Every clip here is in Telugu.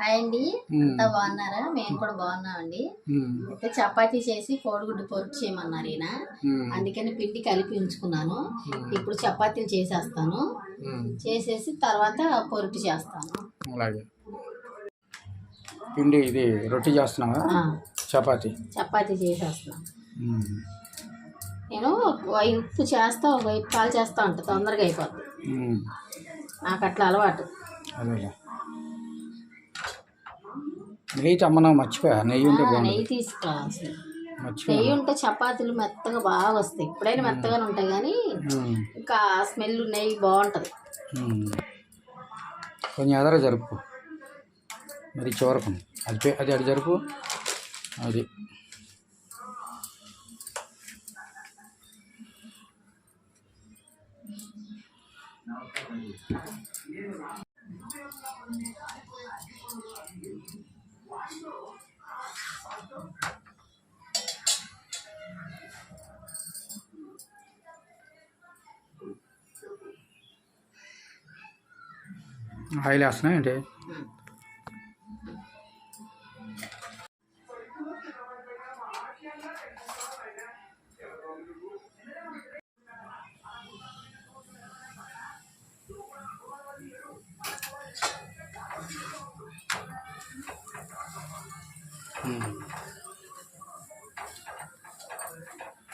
హాయ్ అండి, అంతా బాగున్నారా? మేము కూడా బాగున్నామండి. అయితే చపాతీ చేసి కోడిగుడ్డు పొరుటు చేయమన్నారు ఈయన. అందుకని పిండి కలిపి ఉంచుకున్నాను. ఇప్పుడు చపాతీలు చేసేస్తాను. చేసేసి తర్వాత పొరుటు చేస్తాను. అలాగే పిండి ఇది రొట్టె చేస్తున్నావా? చపాతీ చేసేస్తున్నాను. నేను వైపు చేస్తా, ఒక వైపు కాలు చేస్తా ఉంటా, తొందరగా అయిపోద్ది. నాకు అట్లా అలవాటు. అదేలే. నెయ్యి తమ్మన్నా మర్చిపోయా. నెయ్యి ఉంటే నెయ్యి తీసుకోవాలి. నెయ్యి ఉంటే చపాతీలు మెత్తగా బాగా వస్తాయి. ఎప్పుడైనా మెత్తగానే ఉంటాయి, కానీ ఇంకా స్మెల్ నెయ్యి బాగుంటుంది. కొంచెం ఎదర జరుపు, మరి చివరకు అది అది అటు జరుపు. అది ఆయిల్ వేస్తున్నా ఏంటి?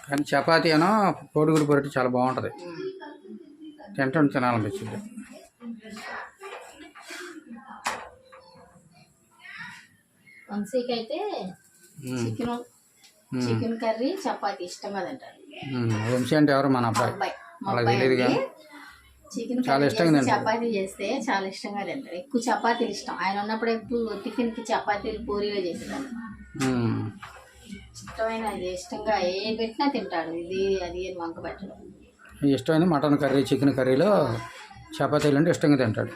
కానీ చపాతీ అనో కోడిగుడ్డు పొరటి చాలా బాగుంటుంది. తింటుంటే తినాలనిపించింది. వంశీకి అయితే చికెన్ కర్రీ చపాతీ ఇష్టంగా తింటాడు. వంశీ అంటే ఎవరు? మన అబ్బాయి. అలా తెలియదు కానీ చికెన్ చాలా ఇష్టంగా చపాతీ చేస్తే చాలా ఇష్టంగా తింటాడు. ఎక్కువ చపాతీలు ఇష్టం. ఆయన ఉన్నప్పుడు ఎక్కువ టిఫిన్కి చపాతీలు పూరీలు చేసేదాన్ని. ఇష్టమైన ఇష్టంగా ఏ పెట్టినా తింటాడు. ఇది అది అని వంక పెట్టడం. ఇష్టమైన మటన్ కర్రీ, చికెన్ కర్రీలో చపాతీలు అంటే ఇష్టంగా తింటాడు.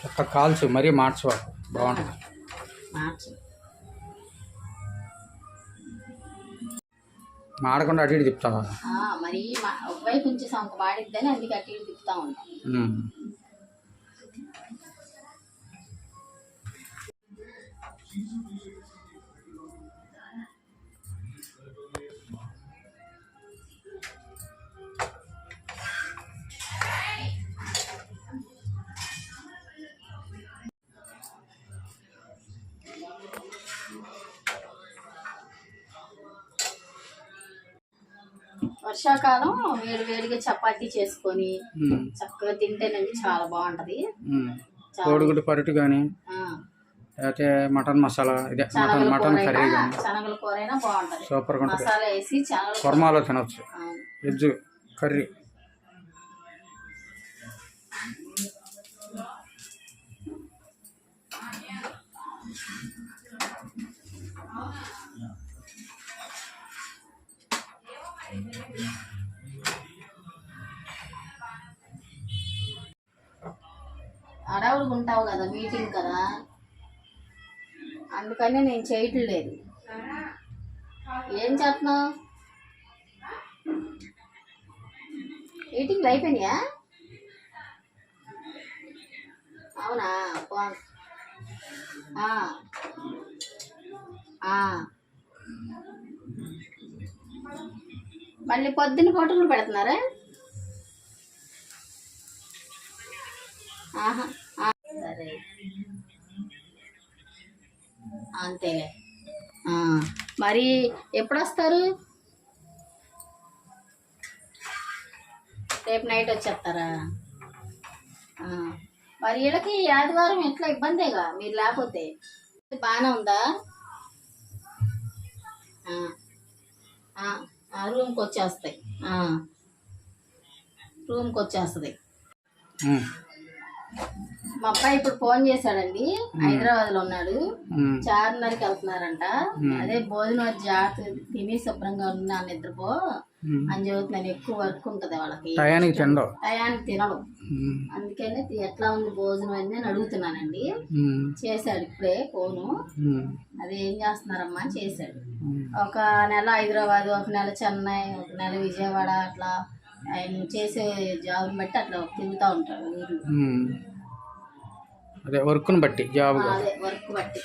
ఒక్క కాల్చు, మరీ మార్చు, బాగుంటుంది. మాడకుండా అటు ఇటు తిప్పుతావా? మరి ఒకవైపు ఉంచేసాం, ఒక మాడిద్దని అందుకే అటు ఇటు తిప్పుతా ఉంటాం. వర్షాకాలం వేడి వేడిగా చపాతీ చేసుకొని చక్కగా తింటేనండి చాలా బాగుంటది. కోడిగుడ్డు పొరటు కానీ అయితే మటన్ మసాలా, ఇదే మటన్ కర్రీ కానీ శనగల కూర అయినా బాగుంటది. సూపర్గా ఉంటుంది. మసాలా వేసి కుర్మాలో తినొచ్చు. Veg curry. అడవుడు ఉంటావు కదా, మీటింగ్ కదా, అందుకని నేను చేయటం లేదు. ఏం చేస్తున్నావు? మీటింగ్లు అయిపోయినాయా? అవునా? మళ్ళీ పొద్దున్న ఫోటోలు పెడుతున్నారా? సరే, అంతేలే. మరి ఎప్పుడు వస్తారు? రేపు నైట్ వచ్చేస్తారా? మరి వీళ్ళకి ఆదివారం ఎట్లా ఇబ్బందేగా మీరు లేకపోతే. బాగానే ఉందా? రూమ్కి వచ్చేస్తాయి. రూమ్కి వచ్చేస్తుంది. మా అబ్బాయి ఇప్పుడు ఫోన్ చేశాడండి, హైదరాబాద్ లో ఉన్నాడు, 4:30కి వెళ్తున్నారంట. అదే భోజనం జాగ్రత్త తిని శుభ్రంగా ఉన్నా నిద్రపో అని చెబుతున్నాను. ఎక్కువ వర్క్ ఉంటది వాళ్ళకి, టయానికి తినడు. అందుకని ఎట్లా ఉంది భోజనం అని అడుగుతున్నానండి. చేశాడు ఇప్పుడే ఫోను. అది ఏం చేస్తున్నారమ్మా అని చేశాడు. ఒక నెల హైదరాబాద్, ఒక నెల చెన్నై, ఒక నెల విజయవాడ, అట్లా ఆయన చేసే జాబ్ని బట్టి అట్లా తిరుగుతూ ఉంటాడు ఊర్లో. అదే వర్క్ని బట్టి జాబ్, అదే వర్క్ బట్టి,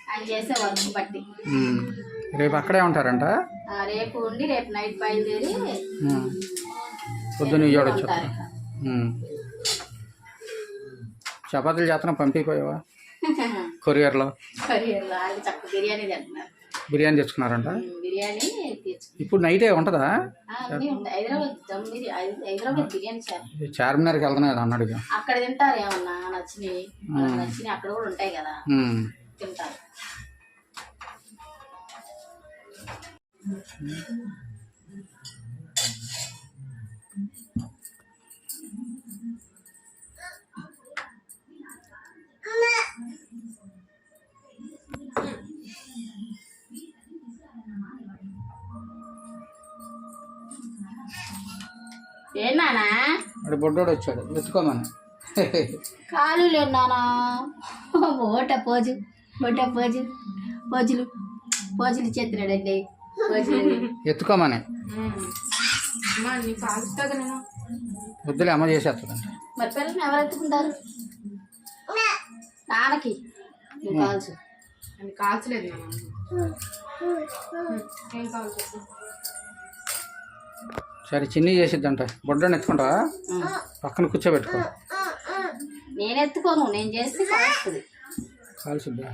ఆయన చేసే వర్క్ బట్టి. రేపు అక్కడే ఉంటారంట. రేపు ఉండి రేపు నైట్ బయలుదేరి పొద్దున్న చూడొచ్చు. చపాతీలు చేతనం పంపిపోయావా కొరియర్లో? వాళ్ళు చక్క బిర్యానీ తింటున్నారు. బిర్యానీ తెచ్చుకున్నారంట. బిర్యానీ ఇప్పుడు నైటే ఉంటుందా? హైదరాబాద్ బిర్యానీ చార్మినార్కి వెళ్తున్నా కదా అన్నాడు. అక్కడ తింటారు, ఏమన్నా నచ్చినాయి అక్కడ కూడా ఉంటాయి కదా, తింటారు. ఏనానా వాడు బొడ్డోడు వచ్చాడు, ఎత్తుకోమని. కాలు లేనానా, ఓట పోజు, ఓట పోజు, పోజులు పోజులు ఇచ్చేస్తున్నాడండి. ఎత్తుకోమని. వద్దులే, అమ్మ చేసేస్తుందంట. మరి పిల్లల్ని ఎవరు ఎత్తుకుంటారు? నాన్నకి నువ్వు కాల్చు. కాల్చలేదు ఏం కావాలి? సరే, చిన్ని చేసిద్దంట. బొడ్డని ఎత్తుకుంటావా? పక్కన కూర్చోబెట్టుకో. నేను ఎత్తుకోను, నేను చేస్తే కాల్చుతుంది. కాల్చుద్దా?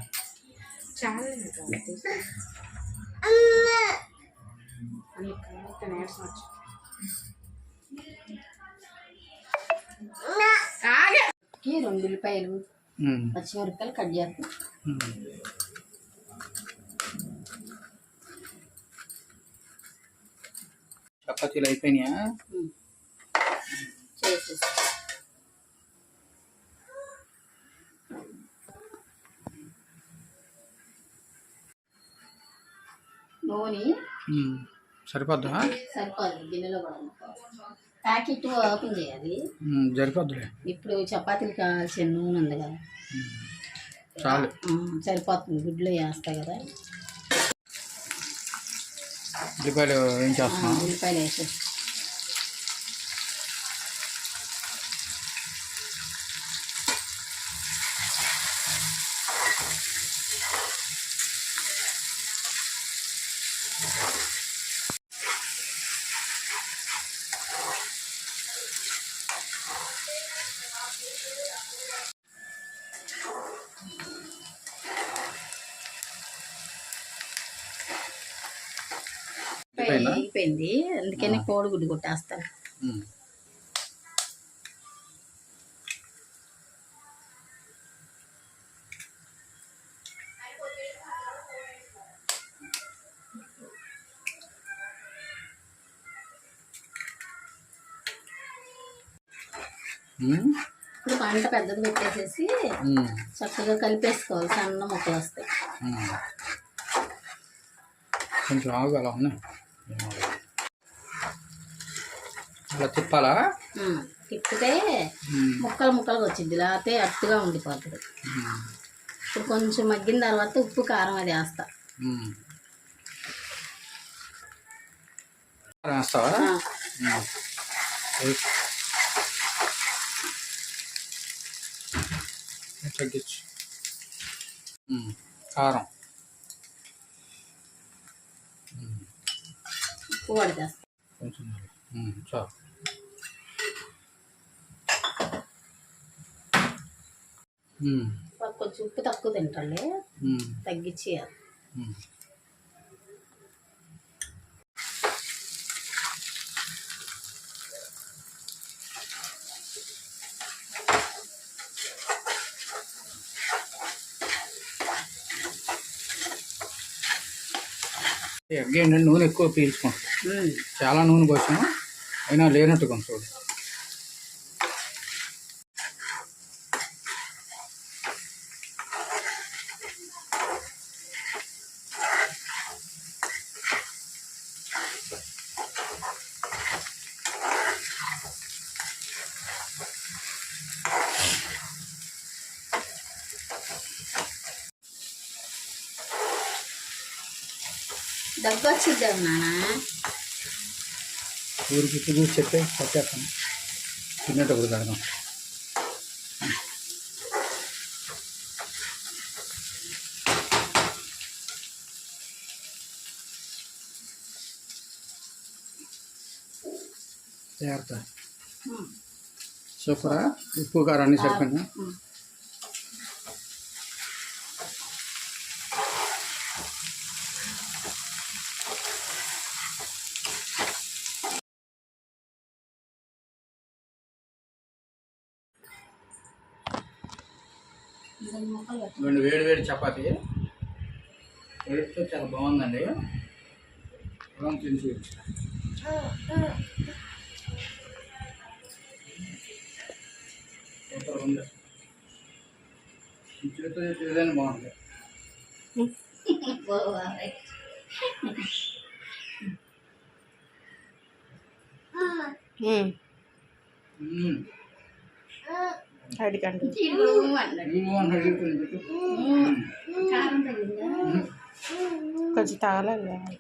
రెండు ఉల్లిపాయలు, పచ్చిమిరపకాయలు కట్ చేస్తాం. చపాతీలు అయిపోయినాయా? చేసేసి నూనె సరిపోద్దా? సరిపోదు, గిన్నెలో కూడా ప్యాకెట్ ఓపెన్ చేయాలి. సరిపోద్దులే. ఇప్పుడు చపాతీలు కావాల్సిన నూనె ఉంది కదా, చాలు, సరిపోతుంది. గుడ్లో వేస్తా కదా. ఉల్లిపాయలు ఏం చేస్తున్నా? ఉల్లిపాయలు వేసేసి అయిపోయింది. అందుకని కోడిగుడ్డు కొట్టేస్తాను. ఇప్పుడు మంట పెద్దది పెట్టేసేసి చక్కగా కలిపేసుకోవాలి. సన్న ముక్కలు వస్తాయి. కొంచెం ఆగు, అలా ఉన్నాయి. అలా తిప్పాలా? తిప్పితే ముక్కలు ముక్కలుగా వచ్చింది, లేకపోతే అట్టుగా ఉండిపోతుంది. ఇప్పుడు కొంచెం మగ్గిన తర్వాత ఉప్పు కారం అది వేస్తా. వేస్తావా? తగ్గించు. కారం, ఉప్పు వాడి చేస్తా కొంచెం చాలు. కొంచెం ఉప్పు తక్కువ తింటాలే, తగ్గించి ఎగ్ ఏంటంటే నూనె ఎక్కువ పీల్చుకుంటాం. చాలా నూనె పోసాము, అయినా లేనట్టు కొంచెం. దగ్గు వచ్చిద్దాం నాన్న. ఊరికి చూసి చెప్తే పట్టేస్తాను తినేటప్పుడు కడదాం. జాగ్రత్త. సూపరా? ఉప్పు కారం అన్నీ సరిపోయినా? రెండు వేడి వేడి చపాతీ టేస్ట్ చాలా బాగుందండి. తిని చూపించు. సూపర్ ఉంది. చేతితో ఏదైనా బాగుంటుంది. అడిగండి కారం తగ్గిందా? కొంచెం తాగాలి.